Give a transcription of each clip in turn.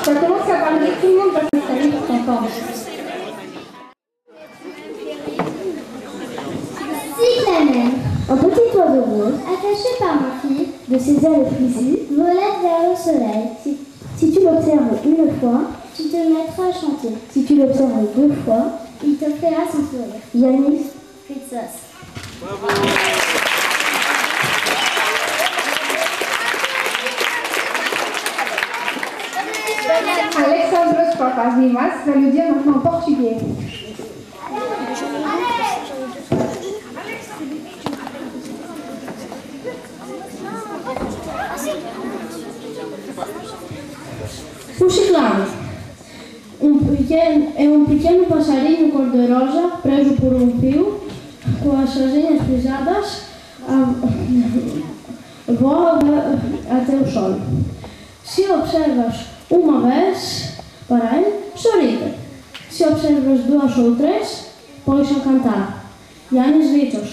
tu vas commencer à parler, tout le monde va s'installer pour t'entendre. Cyclamen, un petit oiseau rose, attaché par ma fille, de ses ailes frisées, volait vers le soleil. Si tu l'observes une fois, tu te mettras à chanter. Si tu l'observes deux fois, il te fera son sourire. Yanis Fritzos. Bravo. Alexandros Papazimas va le dire maintenant en portugais. O chiclame é um pequeno passarinho cor-de-rosa preso por um fio, com as asinhas pisadas, voa até o sol. Se observas uma vez para ele, sorride. Se observas duas ou três, põe-se a cantar. Yanis Fritzos.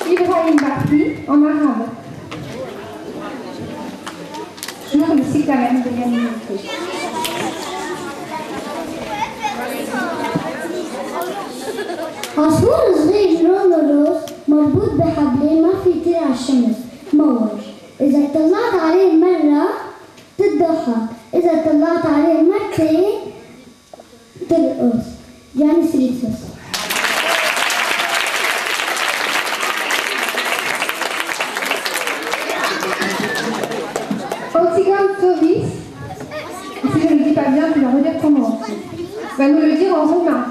Ibrahim Bakri en arabe. Jour du cyclamen de Yanis Fritzos. عصفور صغير لونه روز مربوط بحبلين ما في يطير على الشمس موج. إذا طلعت عليه مرة تضحك، إذا طلعت عليه مرتين ترقص. يانس فريتسوس. Otsigan Tovis, si je ne le dis pas bien, tu vas redire ton nom aussi, va nous le dire en roumain.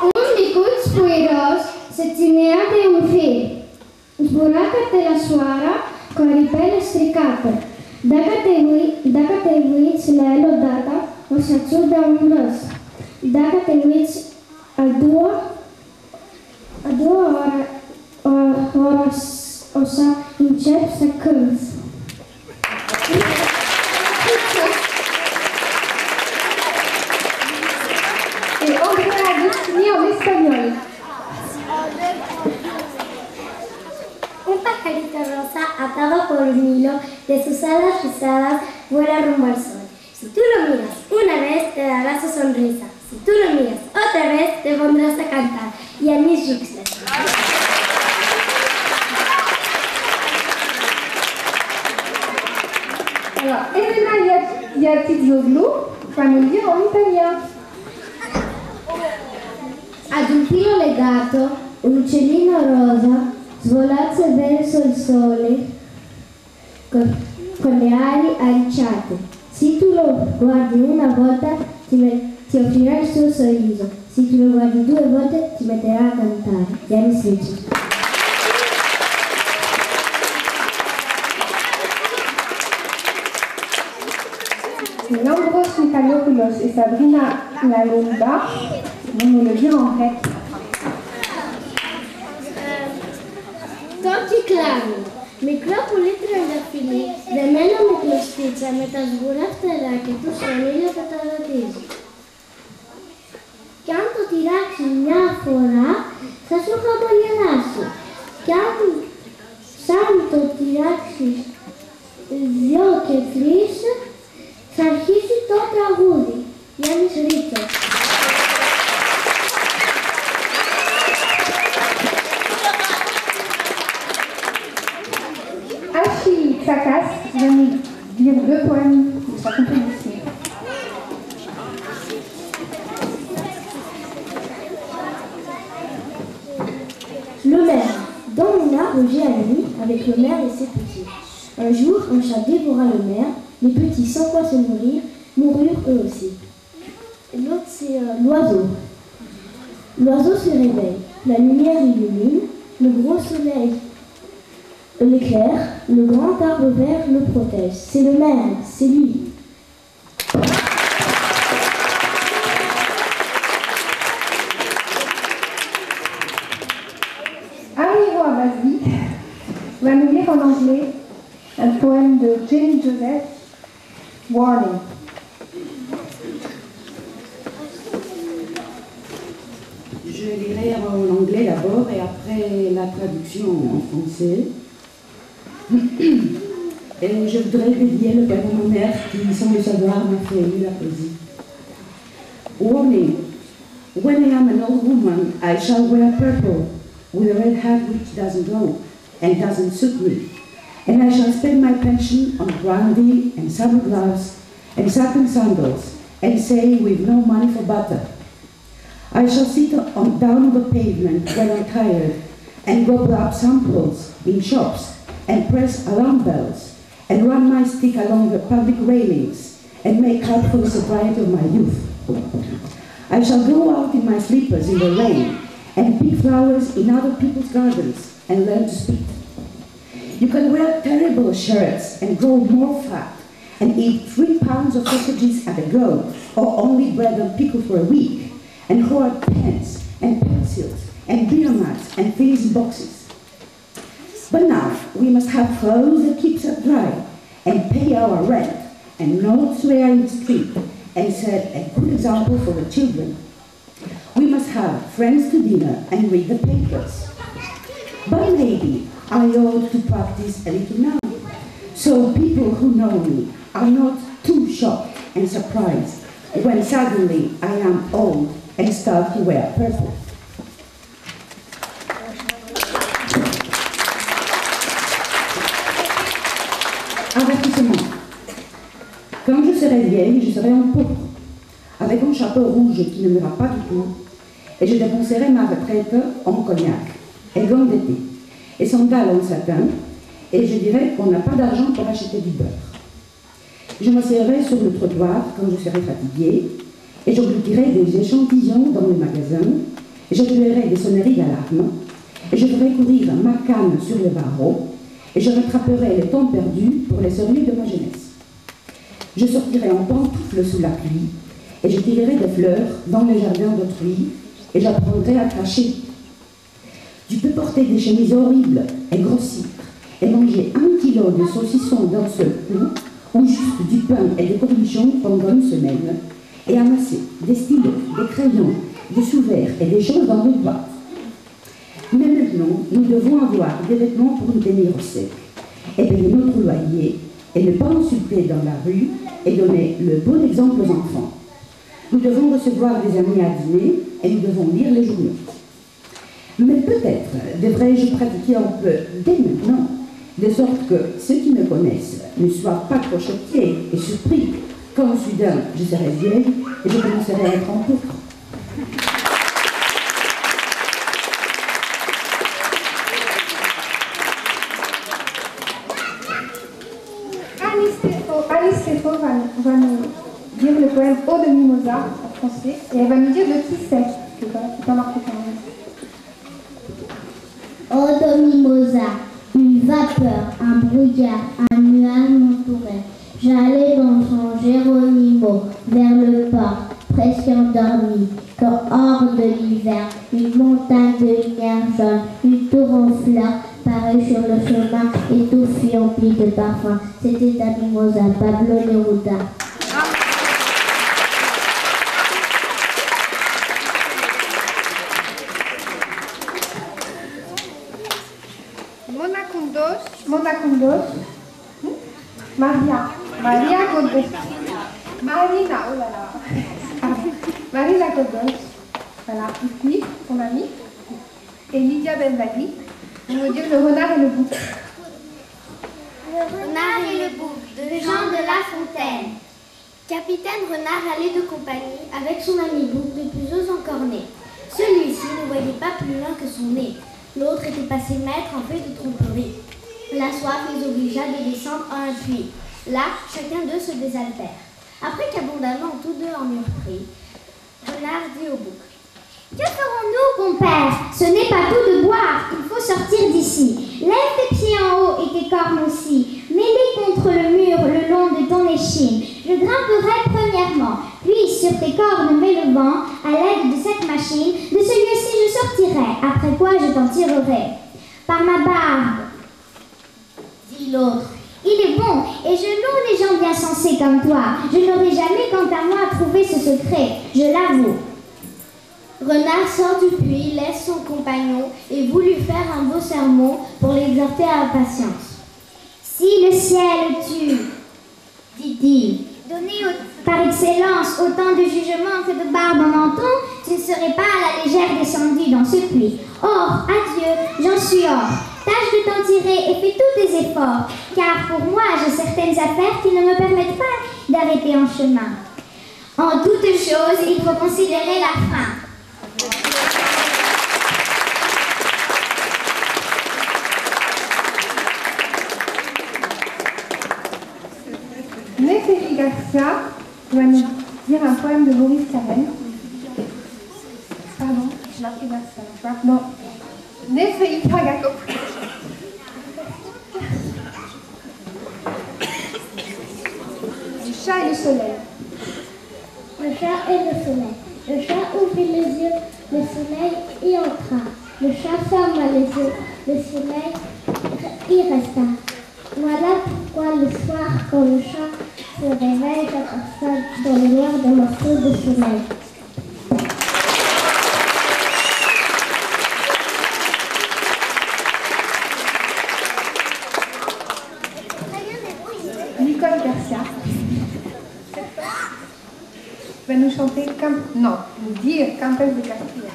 Un micuț puiros se ținea de un fir. Zbura către la soară cu aripele stricate. Dacă te uiți la el odată, o să-ți udă un râs. Dacă te uiți a doua oră o să începi să cânți. Et Andrea Agostini en espagnol. Un pajarito rosa atado por un hilo de sus alas rizadas vuela rumbo al sol. Si tú lo miras una vez te dará su sonrisa. Si tú lo miras otra vez te pondrás a cantar. Yanis Fritzos. Alors, Elena Yatizoglu va nous le dire en italien. Ad un filo legato, un uccellino rosa svolasse verso il sole con le ali arricciate. Se tu lo guardi una volta ti offrirà il suo sorriso, se tu lo guardi due volte ti metterà a cantare. Yanis Fritzos. Lambros Mikalopoulos et Sabrina Lalomba vont nous le dire en grec. Tot cyclame. Micropul trandafili remena miklostița metazburata rachetul sonile fotografii. Quando tirarsi na fora, sa suha bolianasu. Quando tirarsi zioche flis, sa αρχίσει το τραγούδι. Yanis Fritzos. Achille Tsakas va nous dire deux poèmes de sa composition. Le maire. Dans mon arbre, j'ai ami avec le maire et ses petits. Un jour, un chat dévora le maire. Les petits, sans quoi se nourrir, moururent eux aussi. L'autre, c'est l'oiseau. L'oiseau se réveille. La lumière illumine. Le gros soleil l'éclaire. Le grand arbre vert le protège. C'est le maire, c'est lui. Amiro Abazi va nous lire en anglais un poème de Jenny Joseph, Warning. J'ai Je lirai en anglais d'abord et après la traduction en français. Et je voudrais dédier le poème à ma mère qui, sans le savoir, m'a fait aimer la poésie. Warning. When I am an old woman, I shall wear purple with a red hat which doesn't go and doesn't suit me. And I shall spend my pension on brandy and summer gloves and satin sandals and say we've no money for butter. I shall sit down on the pavement when I'm tired and gobble up samples in shops and press alarm bells and run my stick along the public railings and make up for the sobriety of my youth. I shall go out in my slippers in the rain and pick flowers in other people's gardens and learn to speak. You can wear terrible shirts and grow more fat and eat 3 pounds of sausages at a go, or only bread and pickle for a week, and hoard pens and pencils and beer mats and things in boxes. But now we must have clothes that keeps us dry and pay our rent and not swear in the street and set a good example for the children. We must have friends to dinner and read the papers. But maybe I ought to practice a little now, so people who know me are not too shocked and surprised when suddenly I am old and start to wear purple. Avertissement. Quand je serai vieille, je serai en pourpre, avec un chapeau rouge qui ne m'ira pas du tout, et je dépenserai ma retraite en cognac et gants d'été, et sandales en satin, et je dirai qu'on n'a pas d'argent pour acheter du beurre. Je m'asseoirai sur le trottoir quand je serai fatiguée, et j'obligerai des échantillons dans les magasins, et je tuerai des sonneries d'alarme, et je ferai courir ma canne sur les barreaux, et je rattraperai le temps perdu pour les souvenirs de ma jeunesse. Je sortirai en pantoufles sous la pluie, et je tirerai des fleurs dans les jardins d'autrui, et j'apprendrai à cracher. Tu peux porter des chemises horribles et grossir, et manger 1 kilo de saucisson d'un seul coup, ou juste du pain et des cornichons pendant une semaine, et amasser des stylos, des crayons, des sous-verts et des choses dans une boîte. Mais maintenant, nous devons avoir des vêtements pour nous tenir au sec, et payer notre loyer, et ne pas insulter dans la rue, et donner le bon exemple aux enfants. Nous devons recevoir des amis à dîner, et nous devons lire les journaux. Mais peut-être devrais-je pratiquer un peu dès maintenant, de sorte que ceux qui me connaissent ne soient pas trop choqués et surpris quand soudain je serai vieille et je commencerai à être en pourpre. Alice Stéphon va nous dire le poème Eau de Mimosa en français et elle va nous dire de qui c'est. C'est pas marqué quand même. Eau de Mimosa, une vapeur, un brouillard, un nuage m'entourait. J'allais dans son Géronimo, vers le port, presque endormi, quand hors de l'hiver, une montagne de lumière jaune, une tour en fleurs, parut sur le chemin et tout fut empli de parfums. C'était à Mimosa, Pablo Neruda. Monacundos, Maria Godos, Marina, oh là là, Marina Godos, voilà, ici, son amie, et Lydia Benvali, vont nous dire le renard et le bouc. Le renard et le bouc, de Jean de La Fontaine. Capitaine Renard allait de compagnie avec son ami bouc de plus aux encornés. Celui-ci ne voyait pas plus loin que son nez. L'autre était passé maître en fait de tromperie. La soif les obligea de descendre à un puits. Là, chacun d'eux se désaltère. Après qu'abondamment tous deux en eurent pris, Renard dit au bouc: Que ferons-nous, compère? Ce n'est pas tout de boire, il faut sortir d'ici. Lève tes pieds en haut et tes cornes aussi. Mets-les contre le mur le long de ton échine. Je grimperai premièrement, puis sur tes cornes mets le vent à l'aide de cette machine. De ce lieu-ci je sortirai, après quoi je t'en tirerai. Par ma barbe, dit l'autre. Il est bon, et je loue les gens bien sensés comme toi. Je n'aurais jamais, quant à moi, trouvé ce secret, je l'avoue. Renard sort du puits, laisse son compagnon et voulut faire un beau sermon pour l'exhorter à la patience. Si le ciel tue, dit-il, donné par excellence autant de jugement que de barbe en menton, tu ne serais pas à la légère descendu dans ce puits. Or, adieu, j'en suis hors. Tâche de t'en tirer et fais tous tes efforts, car pour moi, j'ai certaines affaires qui ne me permettent pas d'arrêter en chemin. En toute chose, il faut considérer la fin. Néférie Garcia va nous dire un poème de Maurice Carrel. Pardon, je l'ai pris Garcia. Non. Néférie Garcia. Du chat et le soleil. Le chat et le soleil. Le chat ouvrit les yeux, le soleil y entra. Le chat ferma les yeux, le soleil y resta. Voilà pourquoi le soir, quand le chat se réveille, j'aperçois dans le noir des morceaux de soleil. Nicole Garcia va nous chanter nous dire Campes de Castilla.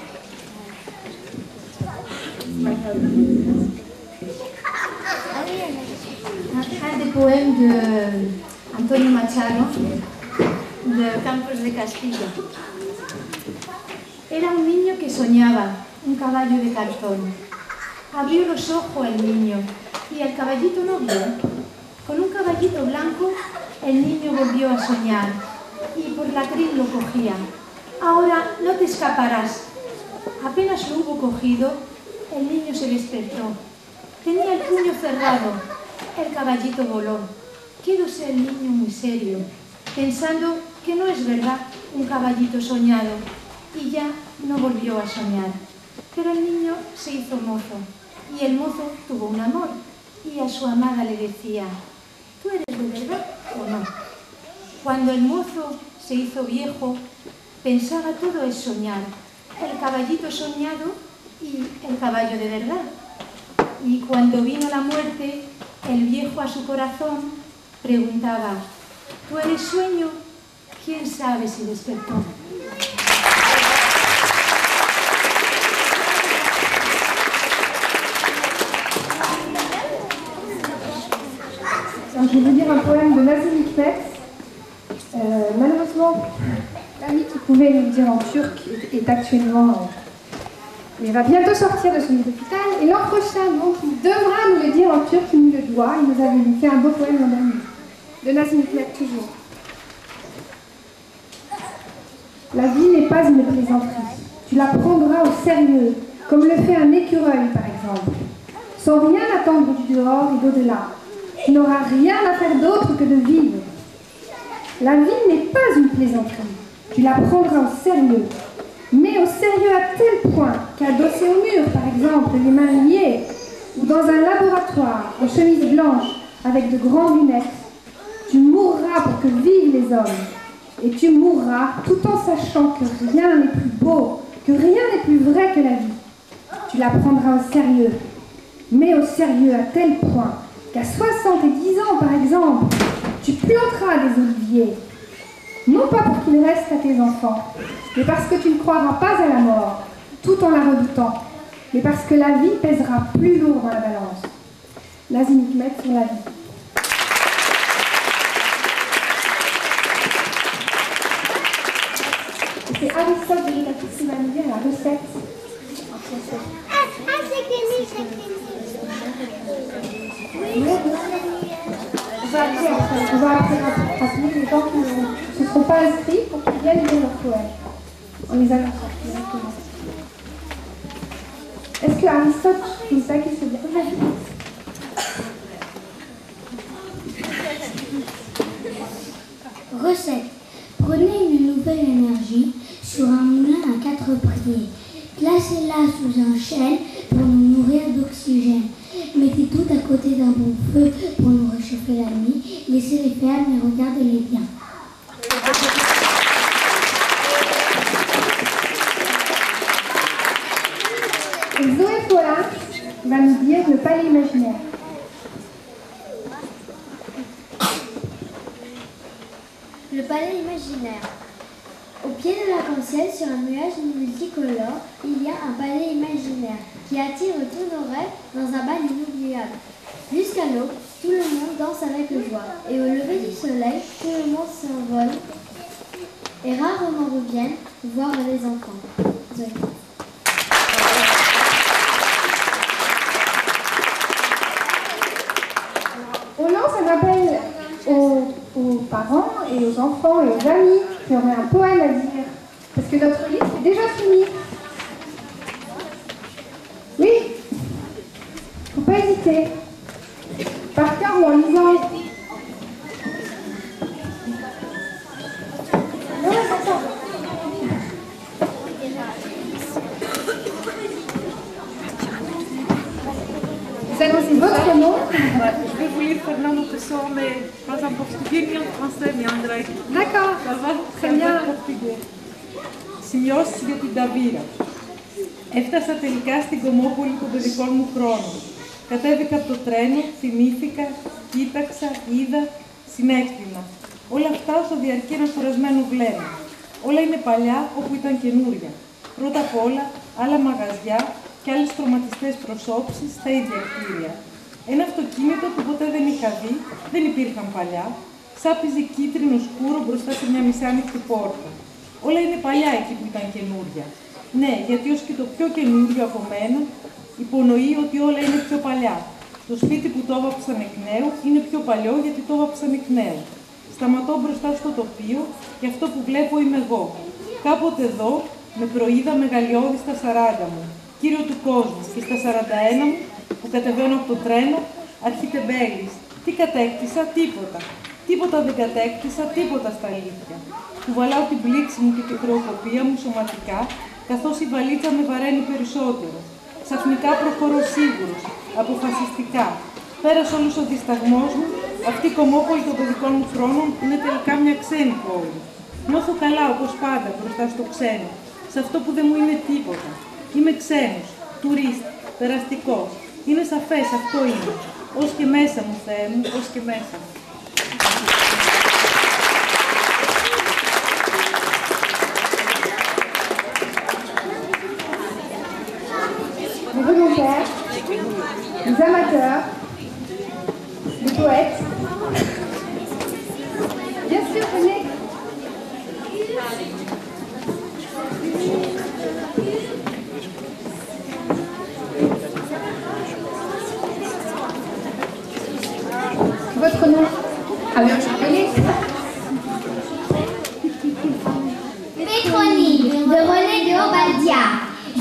Un des poèmes de Antonio Machado de Campos de Castilla. Era un niño que soñaba un caballo de cartón. Abrió los ojos el niño y el caballito no vio. Con un caballito blanco el niño volvió a soñar y por la crin lo cogía. Ahora no te escaparás. Apenas lo hubo cogido, el niño se despertó. Tenía el puño cerrado. El caballito voló. Quedóse el niño muy serio, pensando que no es verdad un caballito soñado, y ya no volvió a soñar. Pero el niño se hizo mozo, y el mozo tuvo un amor, y a su amada le decía: ¿tú eres de verdad o no? Cuando el mozo se hizo viejo, pensaba todo es soñar, el caballito soñado y el caballo de verdad. Y cuando vino la muerte, el viejo a su corazón preguntaba: ¿tú eres sueño? ¿Quién sabe si despertó? Alors, je vais vous dire un poème de Nazım Hikmet. Malheureusement, l'ami qui pouvait nous le dire en turc est actuellement... il va bientôt sortir de son lit d'hôpital. Et l'an prochain, donc, il devra nous le dire en turc, il nous le doit. Il nous avait fait un beau poème l'an dernier. De Nazım Hikmet, toujours. La vie n'est pas une plaisanterie. Tu la prendras au sérieux, comme le fait un écureuil, par exemple. Sans rien attendre du dehors et d'au-delà. Tu n'auras rien à faire d'autre que de vivre. La vie n'est pas une plaisanterie. Tu la prendras au sérieux. Mais au sérieux à tel point qu'adossé au mur, par exemple, les mains liées, ou dans un laboratoire, en chemise blanche, avec de grandes lunettes, tu mourras pour que vivent les hommes. Et tu mourras tout en sachant que rien n'est plus beau, que rien n'est plus vrai que la vie. Tu la prendras au sérieux, mais au sérieux à tel point qu'à 70 ans, par exemple, tu planteras des oliviers. Non pas pour qu'ils restent à tes enfants, mais parce que tu ne croiras pas à la mort, tout en la redoutant, mais parce que la vie pèsera plus lourd dans la balance. Nazım Hikmet sur la vie. C'est Aristote de l'Étatique qui m'a mis à la recette en français. On va appeler les gens qui ne se seront pas inscrits pour qu'ils viennent lire leurs poèmes. On les annonce directement. Est-ce que Aristote, vous savez qui se dit? Recette. Prenez une nouvelle énergie sur un moulin à 4 pieds. Placez-la sous un chêne pour nous nourrir d'oxygène. Mettez tout à côté d'un bon feu pour nous réchauffer la nuit. Laissez-les faire, mais regardez-les bien. Le palais imaginaire. Au pied de l'arc-en-ciel, sur un nuage multicolore, il y a un palais imaginaire qui attire tous nos rêves dans un bal inoubliable. Jusqu'à l'aube, tout le monde danse avec joie. Et au lever du soleil, tout le monde s'envole et rarement reviennent voir les enfants. Zoé. On lance un appel aux parents et aux enfants et aux amis qui auraient un poème à dire. Parce que notre liste est déjà finie. Oui, faut pas hésiter. Par cœur ou en lisant. Non, c'est ça. Vous annoncez votre nom. Je vais vous lire Fernando Pessoa, mais pas en portugais ni en français ni en grec. D'accord. Ça va? Très bien. Σημειώσεις για την Ταβίρα. Έφτασα τελικά στην Κομμόπολη των παιδικών μου χρόνων. Κατέβηκα από το τρένο, θυμήθηκα, κοίταξα, είδα, συνέκτηνα. Όλα αυτά όσο διαρκεί ένα κουρασμένο βλέμμα. Όλα είναι παλιά όπου ήταν καινούρια. Πρώτα απ' όλα, άλλα μαγαζιά και άλλες τροματιστές προσώψεις στα ίδια κτίρια. Ένα αυτοκίνητο που ποτέ δεν είχα δει, δεν υπήρχαν παλιά, σάπιζε κίτρινο σκούρο μπροστά σε μια μισάνοιχτη πόρτα. Όλα είναι παλιά εκεί που ήταν καινούρια. Ναι, γιατί ως και το πιο καινούριο από μένα υπονοεί ότι όλα είναι πιο παλιά. Το σπίτι που το έβαψαν εκ νέου είναι πιο παλιό γιατί το έβαψαν εκ νέου. Σταματώ μπροστά στο τοπίο και αυτό που βλέπω είμαι εγώ. Κάποτε εδώ με προείδα μεγαλειώδη στα 40 μου, κύριο του κόσμου, και στα 41 μου που κατεβαίνω από το τρένο, αρχιτεμπέλης. Τι κατέκτησα, τίποτα. Τίποτα δεν κατέκτησα, τίποτα στα αλήθεια. Κουβαλάω την πλήξη μου και τη χρεοκοπία μου σωματικά, καθώς η βαλίτσα με βαραίνει περισσότερο. Ξαφνικά προχωρώ σίγουρος, αποφασιστικά. Πέρασε όλος ο δισταγμός μου, αυτή η Κομμόπολη των παιδικών μου χρόνων είναι τελικά μια ξένη πόλη. Νιώθω καλά, όπως πάντα, μπροστά στο ξένο, σε αυτό που δεν μου είναι τίποτα. Είμαι ξένος, τουρίστη, περαστικός. Είναι σαφές, αυτό είναι. Ως και μέσα μου, Θεέ μου, ως και μέσα μου. Les volontaires, les amateurs, les poètes. Bien sûr, venez. Votre nom? Alors, je connais. Pétronie, de René de Obaldia.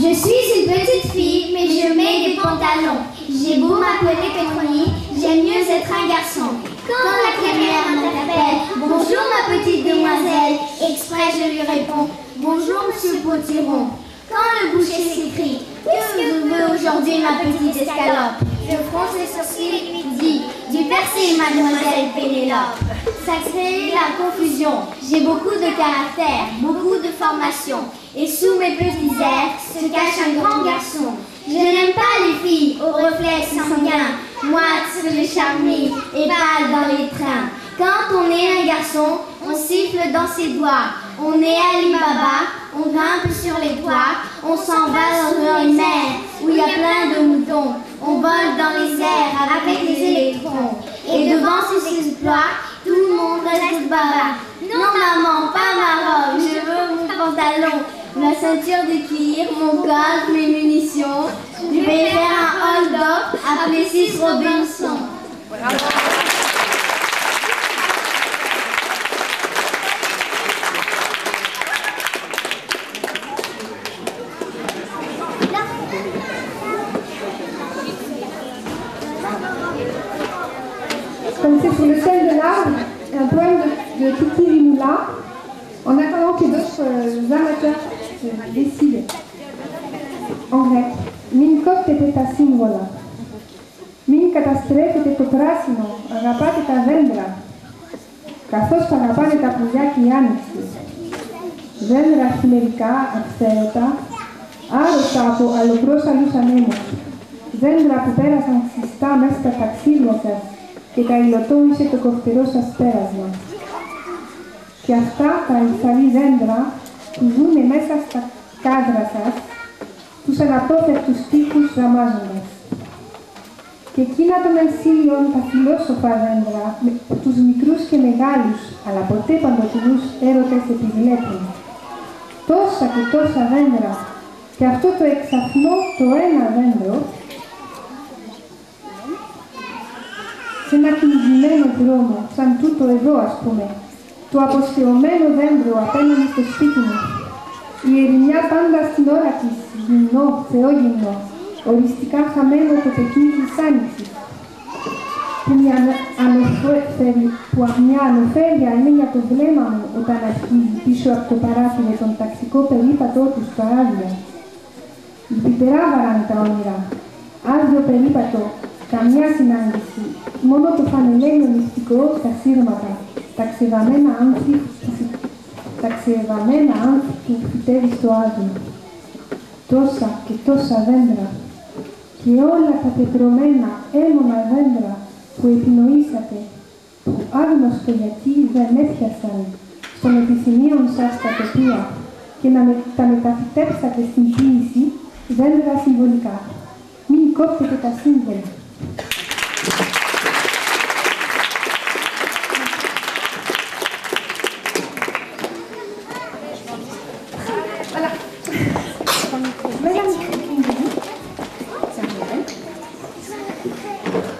Je suis une petite fille, mais je mets des pantalons. J'ai beau m'appeler Pétronie, j'aime mieux être un garçon. Quand la crémière m'interpelle, bonjour ma petite demoiselle, exprès je lui réponds, bonjour monsieur Potiron. Quand le boucher s'écrie, qu'est-ce que vous voulez aujourd'hui ma petite escalope? Je fronce les sourcils et lui dis, du persil mademoiselle Pénélope. Ça crée la confusion, j'ai beaucoup de caractère, beaucoup de formation. Et sous mes petits airs se cache un grand garçon. Je n'aime pas les filles aux reflets sanguins, moites sur les charmilles et pâles dans les trains. Quand on est un garçon, on siffle dans ses doigts. On est Ali Baba, on grimpe sur les toits, on s'en va dans une mer où il y a plein de moutons. On vole dans les airs avec les électrons. Et devant ces exploits, tout le monde reste baba. Non maman, pas ma robe, je veux mon pantalon, ma ceinture de cuir, mon casque, mes munitions. Je vais faire un hold-up, appeler 6 Robinson. Comme c'est sur le thème de l'arbre, un poème de Kiki Rimoula, en attendant que d'autres amateurs se décident. En grec, Min κόπτεται τα σύμβολα. Μην καταστρέφετε το πράσινο, αγαπάτε τα δέντρα. Καθώς τα αγαπάνε τα πουλιά και η άνοιξη. Δέντρα χειμερικά, αυθαίρετα, άρρωστα από αλλοπρόσαλους ανέμους. Δέντρα που πέρασαν ξιστά μέσα στα ταξίδια σας και τα υλοτόμησε το κοφτερό σας πέρασμα. και αυτά τα αϊφθαλή δέντρα που ζουνε μέσα στα κάδρα σας, τους αναπόφευκτους τείχους γραμμάζοντας. Και εκείνα των ενσύλιων τα φιλόσοφα δέντρα, τους μικρούς και μεγάλους, αλλά ποτέ παντοτινούς έρωτες επιβλέπουν. Τόσα και τόσα δέντρα, και αυτό το εξαφνό το ένα δέντρο, σε ένα κυνηγημένο δρόμο, σαν τούτο εδώ ας πούμε, το αποστεωμένο δέντρο απέναντι στο σπίτι μου, η ερημιά πάντα στην ώρα της, γυμνό, θεόγυμνο, οριστικά χαμένο το πεκίνι της άνοιξης, που μια ανοφέρεια είναι για το βλέμμα μου όταν αρχίζει πίσω από το παράθυρο τον ταξικό περίπατό του στο άδεια. Λυπητερά βαράνε τα όνειρα, άδειο περίπατο, καμιά συνάντηση, μόνο το φανελένιο μυστικό στα σύρματα, τα ξεδαμένα άνθη που φυτεύει στο άδειο. Τόσα και τόσα δέντρα, και όλα τα πετρωμένα έμονα δέντρα που επινοήσατε, που άγνωστο γιατί δεν έπιασαν στον επιθυμίον σας τα τοπία και να τα μεταφυτέψατε στην ποίηση, δέντρα συμβολικά. Μην κόψετε τα σύμβολα.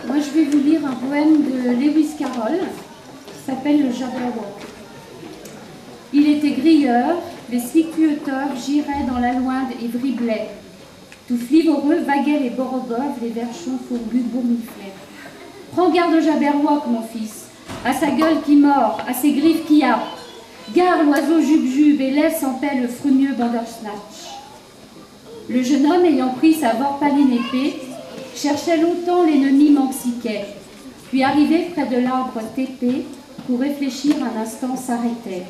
Moi, je vais vous lire un poème de Lewis Carroll qui s'appelle Le Jabberwock. Il était grilleur, les slictuoteurs giraient dans la loinde et vriblaient. Tout flivoreux vaguaient les borogoves, les verchons fourbus bourmiflaient. Prends garde au Jabberwock, mon fils, à sa gueule qui mord, à ses griffes qui happent. Gare l'oiseau jube-jube et laisse en paix le frumieux bandersnatch. Le jeune homme, ayant pris sa vorpaline épée, cherchait longtemps l'ennemi mexiquais, puis arrivé près de l'arbre tépé, pour réfléchir un instant s'arrêtait.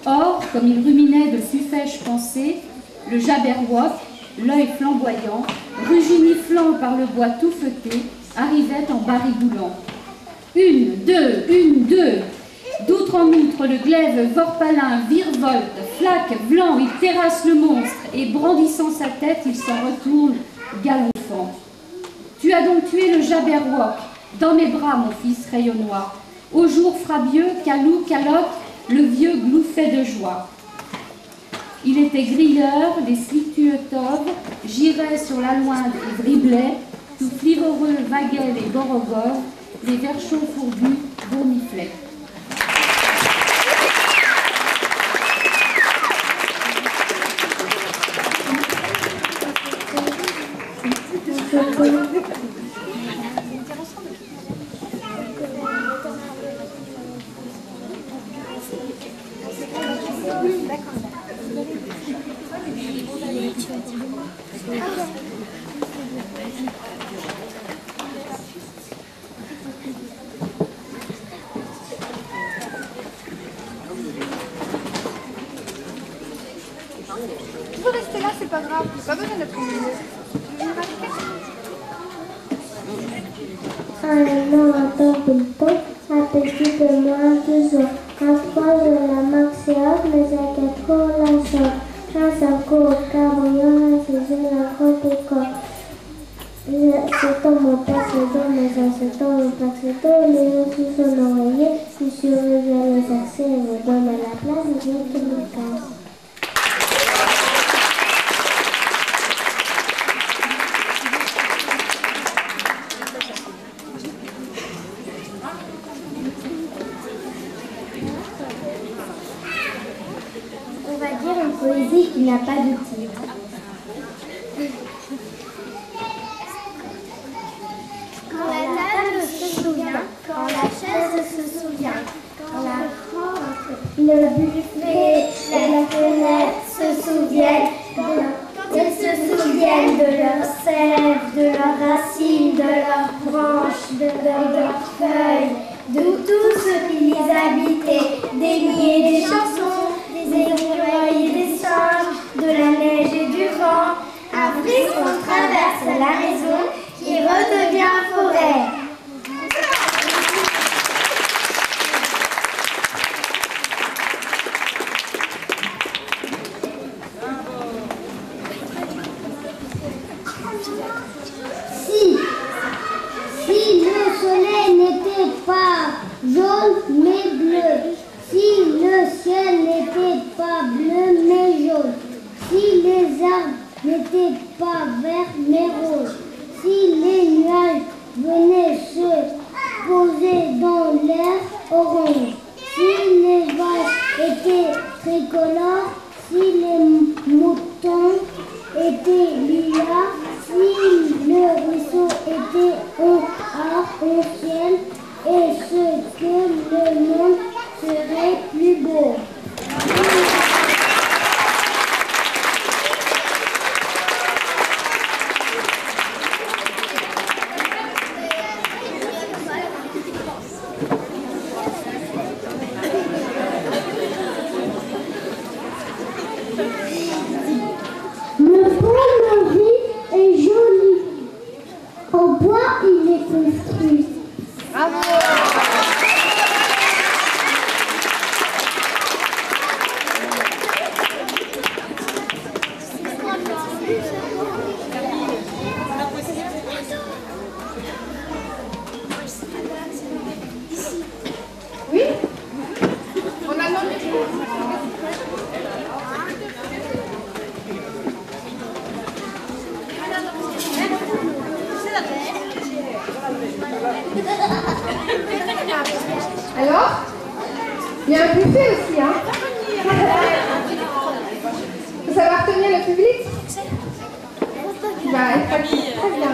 Or, comme il ruminait de sufèches pensées, le Jabberwock, l'œil flamboyant, ruginiflant par le bois tout feuté, arrivait en barigoulant. Une, deux, d'outre en outre, le glaive vorpalin virevolte, flaque, blanc, il terrasse le monstre, et brandissant sa tête, il s'en retourne, galopant. Tu as donc tué le Jabberwock, dans mes bras, mon fils rayonnois. Au jour frabieux, calou, calotte, le vieux glouffait de joie. Il était grilleur, les slictuotoves giraient sur la loinde et driblaient, tout flivoreux vaguaient les borogoves, les verchons fourbus bourniflaient. Tu peux rester là, c'est pas grave, pas besoin d'être au milieu. Un an à Torpilton, un petit peu moins de jour. Un fois de la maxéote, mais à quatre heures la chose. Un saco au carillon, un saison la robe école. C'est ton mon père, c'est ton mais ça c'est ton mon père, c'est ton les gens sous son oreiller. Je suis revenu à les accès et me donne à la place, et je te me casse. On va dire une poésie qui n'a pas de titre. Quand la table se souvient, quand la chaise se souvient, quand le buffet, la fenêtre se souviennent, quand ils se souviennent de leurs sève, de leurs racines, de leurs branches, de leurs feuilles, de tout ce qui les habitait, des nids et des chansons, des écureuils et des singes, de la neige et du vent. Un frisson traverse la maison qui redevient forêt. jaune mais bleu. Si le ciel n'était pas bleu mais jaune. Si les arbres n'étaient pas verts mais roses. Si les nuages venaient se poser dans l'air orange. Si les vaches étaient tricolores. Si les moutons étaient lilas. Si le ruisseau était en arc-en-ciel. Et ce que le monde serait plus beau. Le pont-levis est joli. En bois, il est construit. Bravo. Oui. On a demandé. Alors, il y a un buffet aussi, hein. Vous savez retenir le public? Bah, très bien.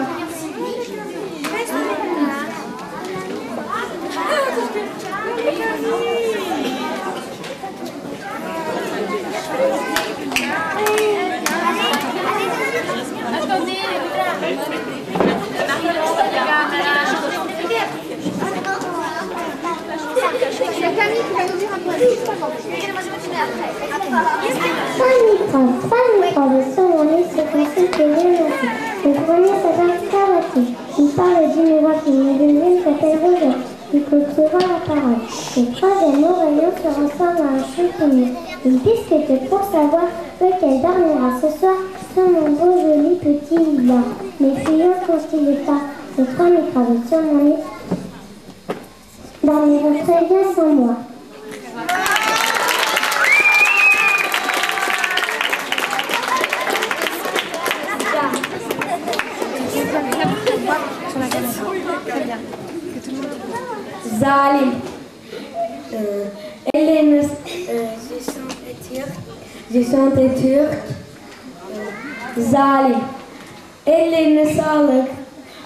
C'est Camille qui va nous dire un peu. Trois de Saint-Maurice se consultent bien aussi. Le premier s'appelle Carotté. Il parle d'une voiture. Le deuxième s'appelle Roger. Il cultivera la parole. Le troisième Aurélien se ressemble à un chiffonnier. Une piste était pour savoir lequel dormira ce soir sur mon beau joli petit lilas. Mes filles, quand il est tard, les trois microbes de Saint-Maurice dormiront très bien sans moi. Zalim. Ellerine Jesante Türk. Zalim. Ellerine sağlık.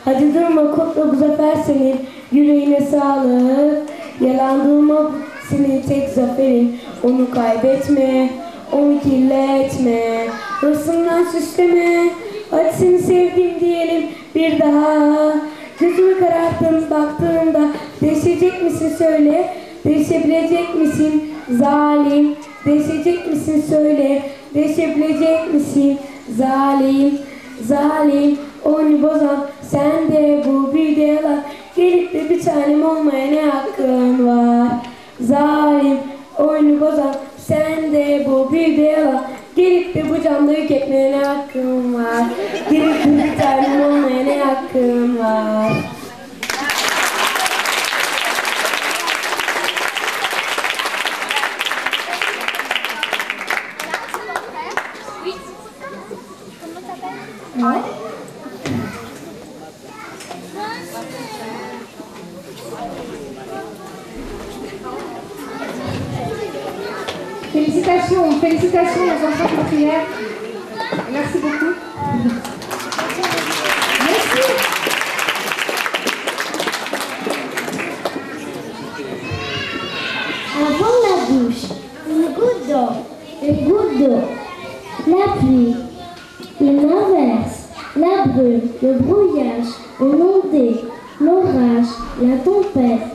Hadi durma, kutla bu zafer senin. Yüreğine sağlık. Yalandığıma senin tek zaferin. Onu kaybetme, onu kirletme. Hırsından süsleme. Hadi seni sevdim diyelim bir daha. Gözümü kararttın baktığımda. Değişecek misin söyle. Değişebilecek misin zalim? Değişecek misin söyle. Değişebilecek misin zalim? Zalim, oyunu bozan sen de bu büyüde yalan. Gelip de bir tanem olmaya ne hakkın var? Zalim, oyunu bozan sen de bu büyüde yalan. Gelip de bu camda yük etmeye ne hakkın var? Gelip de bir tanem olmaya ne hakkın var? Ouais. Félicitations, félicitations aux enfants de prière. Merci beaucoup. Merci. Avant la douche, une goutte d'eau, une goutte d'eau, la pluie, une averse, la brume, le brouillage, une ondée, l'orage, la tempête,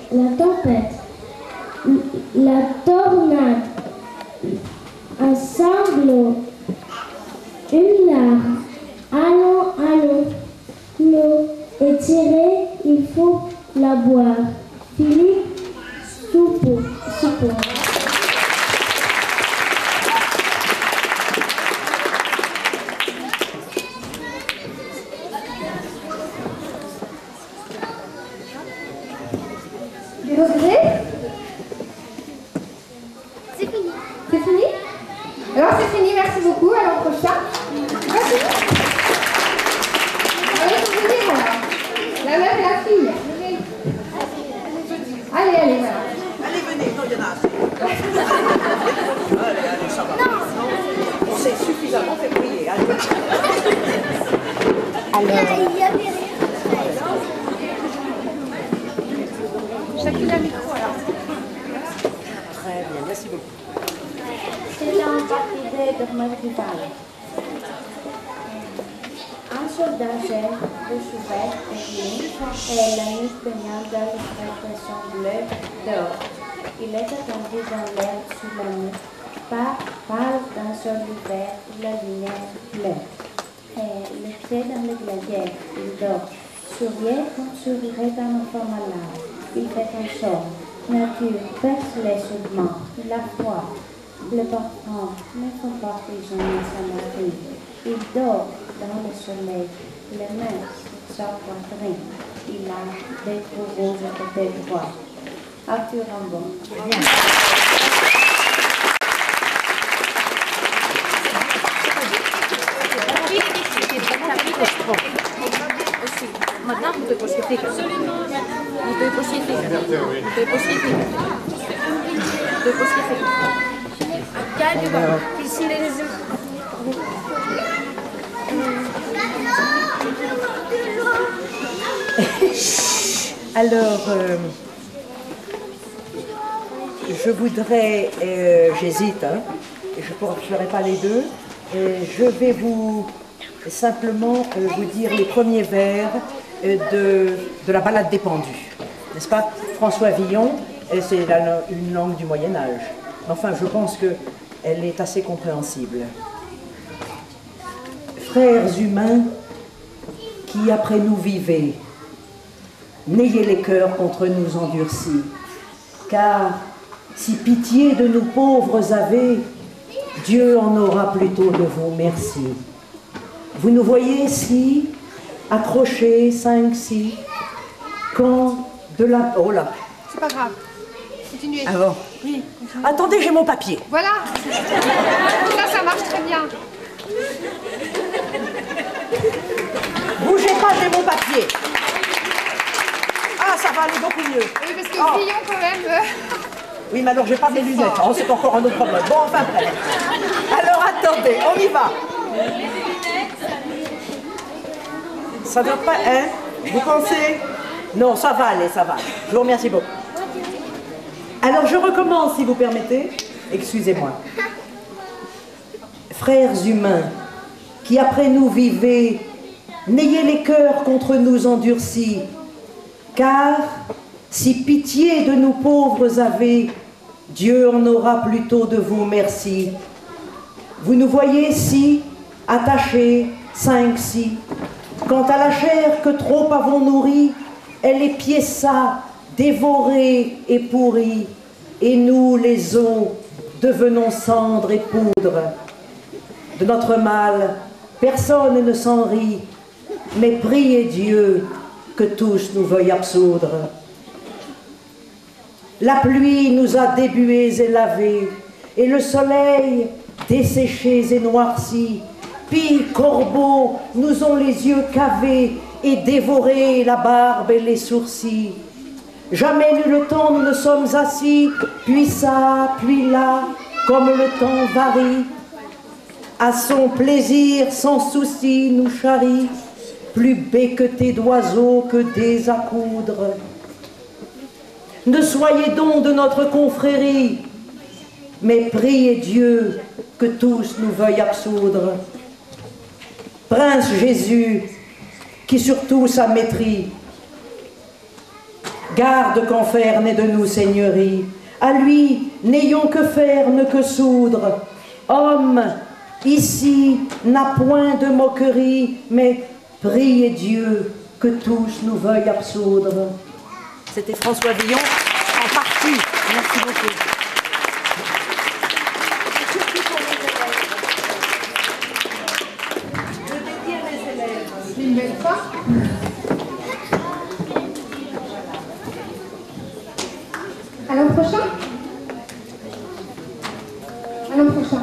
la tornade, un sanglot, une larme, allons, allons, l'eau est tirée, il faut la boire. Philippe Soupeau. Des regrets? y aller, voilà. Allez, venez, non, il y en a assez. Allez, ça va. On s'est suffisamment fait prier. Chacune un micro, alors. Très bien, merci beaucoup. C'est un parti de Martival. Un soldat chef de Chouvette et la nuit baignant dans les fréquentations bleues d'or. Il est attendu dans l'air sous la nuit, pâle d'un sol d'hiver où la lumière bleue. Et les pieds dans le glacier, il dort. Souriait comme sourirait un enfant malade. Il fait un sort. Nature perce les soudements. Il a froid. Le parfum ne font pas prisonnier sa marine. Il dort dans le soleil. Les mains sur sa poitrine. Il a des trous rouges au côté droit. Arthur Rimbaud. Maintenant, vous pouvez poser. Vous pouvez poser. Alors, je voudrais, j'hésite, hein, je ne ferai pas les deux, je vais vous simplement vous dire les premiers vers de la Ballade des pendus, n'est-ce pas? François Villon, c'est une langue du Moyen-Âge. Enfin, je pense qu'elle est assez compréhensible. Frères humains qui après nous vivez, n'ayez les cœurs contre nous endurcis, car si pitié de nous pauvres avez, Dieu en aura plutôt de vous merci. Vous nous voyez si, accrochés, 5-6, quand de la... Oh là. C'est pas grave. Continuez. Ah bon? Oui. Attendez, j'ai mon papier. Voilà. Ça marche très bien. Bougez pas, j'ai mon papier. Ah, ça va aller beaucoup mieux. Oui, parce que Villon, quand même... Oui, mais alors j'ai pas mes lunettes. Oh, c'est encore un autre problème. Bon, enfin bref. Alors attendez, on y va. Ça ne doit pas, hein? Vous pensez? Non, ça va aller, ça va. Je vous remercie beaucoup. Alors je recommence, si vous permettez. Excusez-moi. Frères humains, qui après nous vivez, n'ayez les cœurs contre nous endurcis, car si pitié de nous pauvres avez, Dieu en aura plutôt de vous merci. Vous nous voyez si, attachés, 5-6, quant à la chair que trop avons nourrie, elle est piéça, dévorée et pourrie, et nous, les os, devenons cendres et poudre. De notre mal, personne ne s'en rit, mais priez Dieu que tous nous veuillent absoudre. La pluie nous a débués et lavés, et le soleil desséchés et noircis. Pis, corbeaux, nous ont les yeux cavés et dévorés la barbe et les sourcils. Jamais nul temps nous ne sommes assis, puis ça, puis là, comme le temps varie. À son plaisir, sans souci, nous charrie, plus becquetés d'oiseaux que des à coudre. Ne soyez donc de notre confrérie, mais priez Dieu que tous nous veuillent absoudre. Prince Jésus, qui sur tous a maîtrise, garde qu'enfer n'ait de nous seigneurie. À lui, n'ayons que faire, ne que soudre. Homme, ici, n'a point de moquerie, mais priez Dieu que tous nous veuillent absoudre. C'était François Villon, en partie. Merci beaucoup. Je dédie à mes élèves. Une belle fois. À l'an prochain. À l'an prochain.